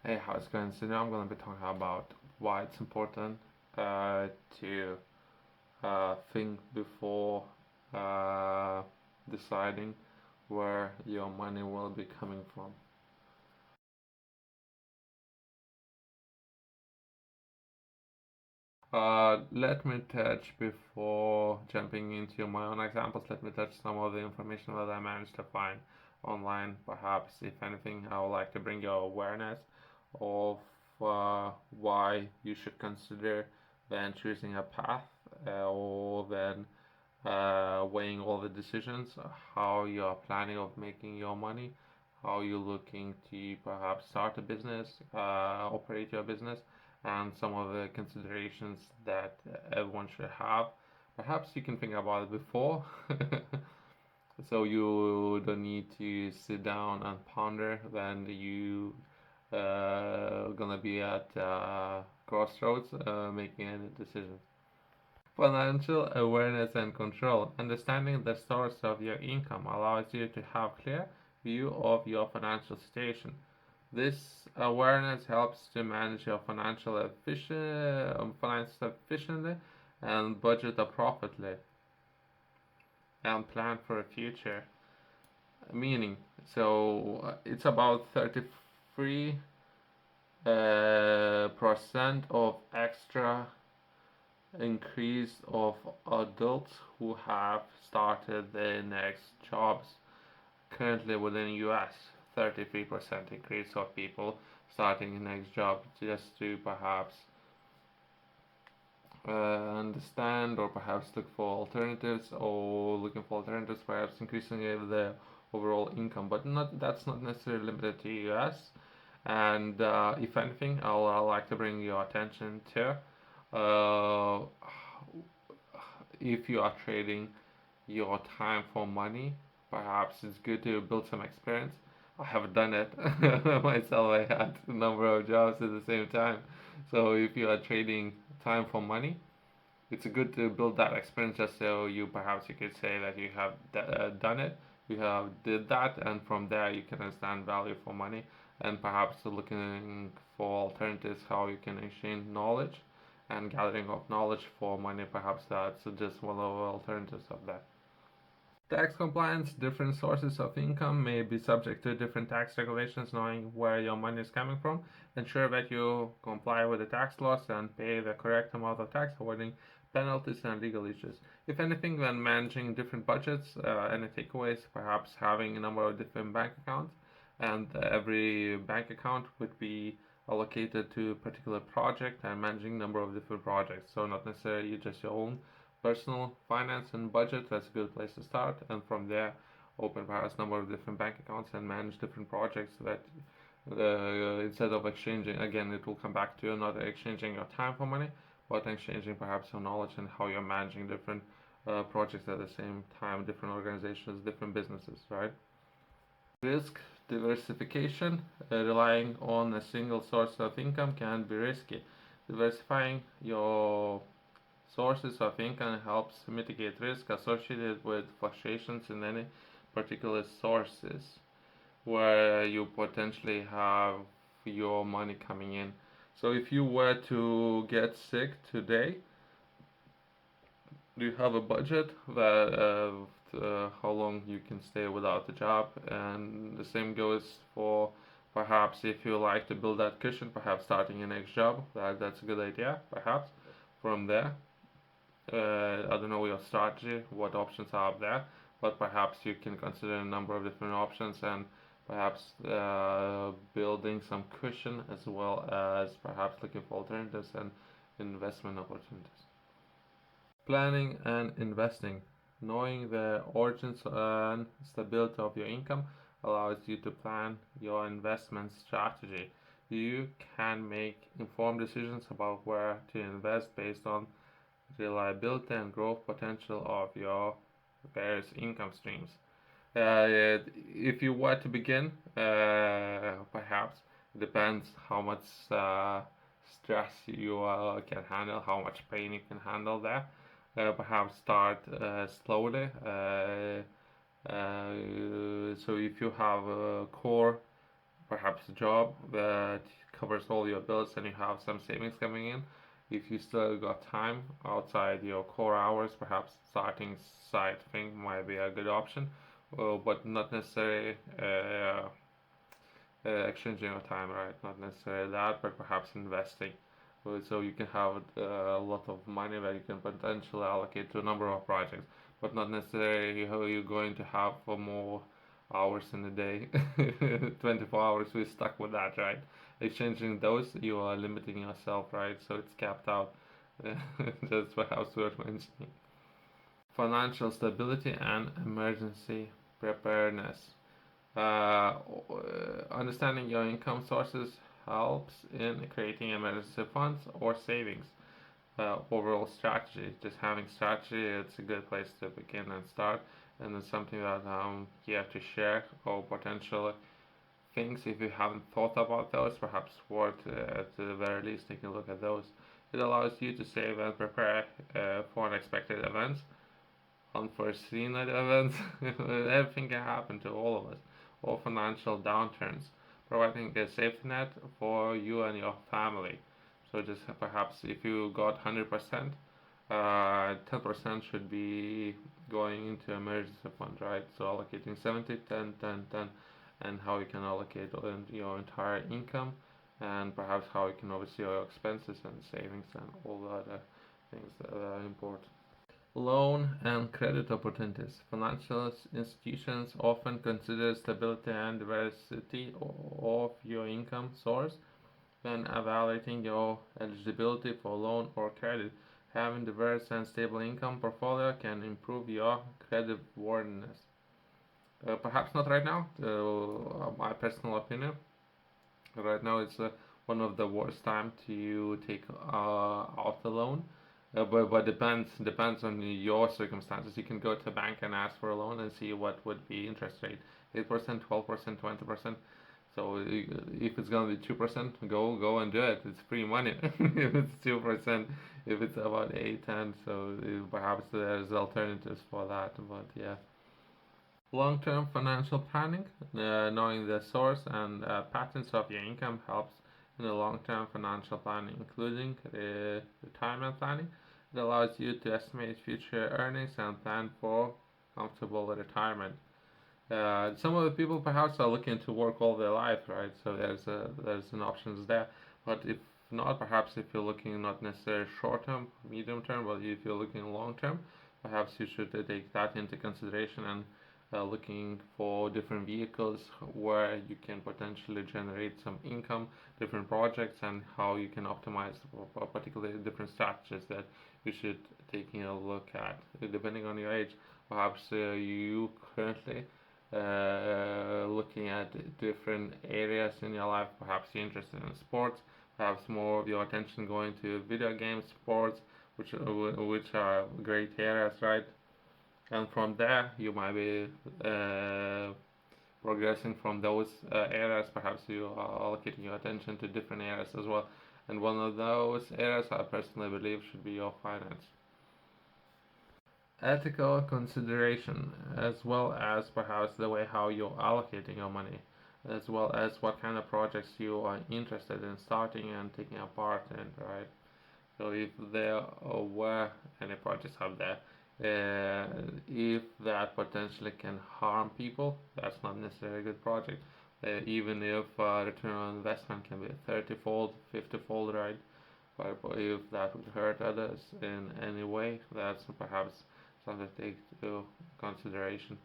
Hey, how's it going? So now I'm going to be talking about why it's important to think before uh, deciding where your money will be coming from. Let me touch before jumping into my own examples. Let me touch some of the information that I managed to find online. Perhaps, if anything, I would like to bring your awareness of why you should consider when choosing a path or then weighing all the decisions, how you are planning of making your money, how you're looking to perhaps start a business, operate your business, and some of the considerations that everyone should have. Perhaps you can think about it before, so you don't need to sit down and ponder when you gonna be at crossroads making any decisions. Financial awareness and control. Understanding the source of your income allows you to have clear view of your financial situation. This awareness helps to manage your finances efficiently and budget appropriately and plan for a future. Meaning, it's about 33 percent of extra increase of adults who have started their next jobs currently within US. 33% increase of people starting the next job just to perhaps understand or perhaps look for alternatives or looking for alternatives perhaps increasing the overall income, but not that's not necessarily limited to US. And if anything, I'll like to bring your attention to uh, if you are trading your time for money, perhaps it's good to build some experience. I have done it myself. I had a number of jobs at the same time. So if you are trading time for money, it's good to build that experience just so you could say that you have done it, you have did that, and from there you can understand value for money and perhaps looking for alternatives how you can exchange knowledge and gathering of knowledge for money. Perhaps that's just one of the alternatives of that. Tax compliance, different sources of income may be subject to different tax regulations. Knowing where your money is coming from, ensure that you comply with the tax laws and pay the correct amount of tax, avoiding penalties and legal issues. If anything, when managing different budgets, any takeaways, perhaps having a number of different bank accounts, and every bank account would be allocated to a particular project and managing a number of different projects. So not necessarily just your own personal finance and budget. That's a good place to start, and from there open perhaps a number of different bank accounts and manage different projects so that instead of exchanging, again it will come back to you, not exchanging your time for money but exchanging perhaps your knowledge and how you're managing different projects at the same time, different organizations, different businesses, right? Risk diversification, relying on a single source of income can be risky. Diversifying your sources of income helps mitigate risk associated with fluctuations in any particular sources where you potentially have your money coming in. So if you were to get sick today, do you have a budget that how long you can stay without a job? And the same goes for perhaps if you like to build that cushion, perhaps starting your next job. That's a good idea. Perhaps from there, I don't know your strategy, what options are out there, but perhaps you can consider a number of different options and perhaps building some cushion as well as perhaps looking for alternatives and investment opportunities. Planning and investing. Knowing the origins and stability of your income allows you to plan your investment strategy. You can make informed decisions about where to invest based on reliability and growth potential of your various income streams. If you were to begin, perhaps it depends how much stress you can handle, how much pain you can handle there. Perhaps start slowly. So if you have a core, perhaps a job that covers all your bills and you have some savings coming in. If you still got time outside your core hours, perhaps starting side thing might be a good option, but not necessarily exchanging your time, right? Not necessarily that, but perhaps investing. So you can have a lot of money that you can potentially allocate to a number of projects, but not necessarily how you're going to have for more hours in a day. 24 hours, we're stuck with that, right? Exchanging those, you are limiting yourself, right? So it's capped out. That's perhaps worth mentioning. Financial stability and emergency preparedness. Uh, Understanding your income sources helps in creating emergency funds or savings. Overall strategy, just having strategy, it's a good place to begin and start, and it's something that you have to share or potential things if you haven't thought about those, perhaps worth at the very least taking a look at those. It allows you to save and prepare for unexpected events, unforeseen events. Everything can happen to all of us, or financial downturns, providing a safety net for you and your family. So just perhaps if you got 100%, 10% should be going into emergency fund, right? So allocating 70, 10, 10, 10, and how you can allocate your entire income, and perhaps how you can oversee your expenses and savings and all the other things that are important. Loan and credit opportunities. Financial institutions often consider stability and diversity of your income source when evaluating your eligibility for loan or credit. Having diverse and stable income portfolio can improve your credit worthiness. Perhaps not right now, my personal opinion. Right now, it's one of the worst time to take out a loan. But depends on your circumstances. You can go to a bank and ask for a loan and see what would be interest rate, 8%, 12%, 20%. So if it's gonna be 2%, go and do it. It's free money. If it's 2%, if it's about 8, 10, so perhaps there's alternatives for that. But yeah. Long-term financial planning, knowing the source and patterns of your income helps in the long-term financial planning, including retirement planning. It allows you to estimate future earnings and plan for comfortable retirement. Some of the people perhaps are looking to work all their life, right? So there's an options there. But if not, perhaps if you're looking not necessarily short term, medium term, but if you're looking long term, perhaps you should take that into consideration and looking for different vehicles where you can potentially generate some income, different projects, and how you can optimize particularly different strategies that you should taking a look at depending on your age. Perhaps you currently looking at different areas in your life. Perhaps you're interested in sports. Perhaps more of your attention going to video games, sports, which are great areas, right? And from there, you might be progressing from those areas. Perhaps you are allocating your attention to different areas as well. And one of those areas I personally believe should be your finance. Ethical consideration, as well as perhaps the way how you're allocating your money, as well as what kind of projects you are interested in starting and taking a part in, right? So if there were any projects out there, if that potentially can harm people, that's not necessarily a good project. Even if return on investment can be 30-fold, 50-fold, right? But if that would hurt others in any way, that's perhaps something to take into consideration.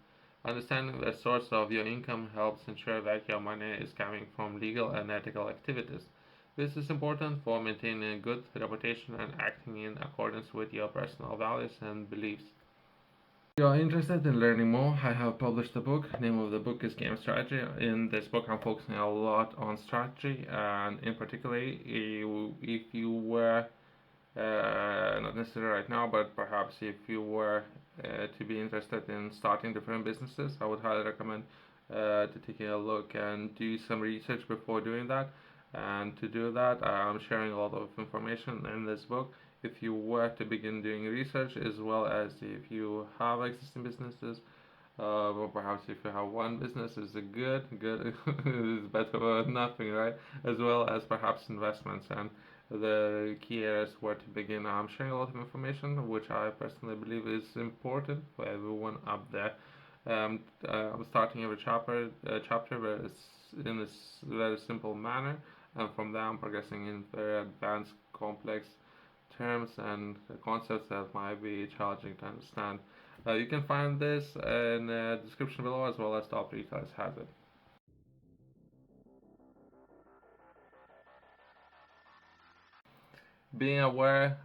Understanding the source of your income helps ensure that your money is coming from legal and ethical activities. This is important for maintaining a good reputation and acting in accordance with your personal values and beliefs. If you are interested in learning more, I have published a book. The name of the book is Game Strategy. In this book, I'm focusing a lot on strategy, and in particular, if you were not necessarily right now, but perhaps if you were to be interested in starting different businesses, I would highly recommend to taking a look and do some research before doing that. And to do that, I'm sharing a lot of information in this book. If you were to begin doing research, as well as if you have existing businesses, Or perhaps if you have one business, is it good is better than nothing, right? As well as perhaps investments and the key areas where to begin. I'm sharing a lot of information which I personally believe is important for everyone up there. I'm starting every chapter in this very simple manner, and from there I'm progressing in very advanced, complex terms and concepts that might be challenging to understand. You can find this in the description below as well as top details has it. Being aware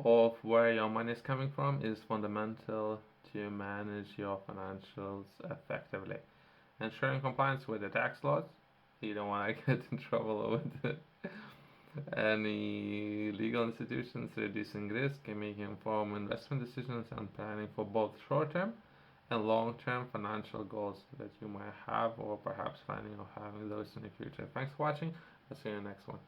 of where your money is coming from is fundamental to manage your financials effectively. Ensuring compliance with the tax laws. You don't want to get in trouble with any legal institutions, reducing risk and making informed investment decisions and planning for both short-term and long-term financial goals that you might have or perhaps planning on having those in the future. Thanks for watching. I'll see you in the next one.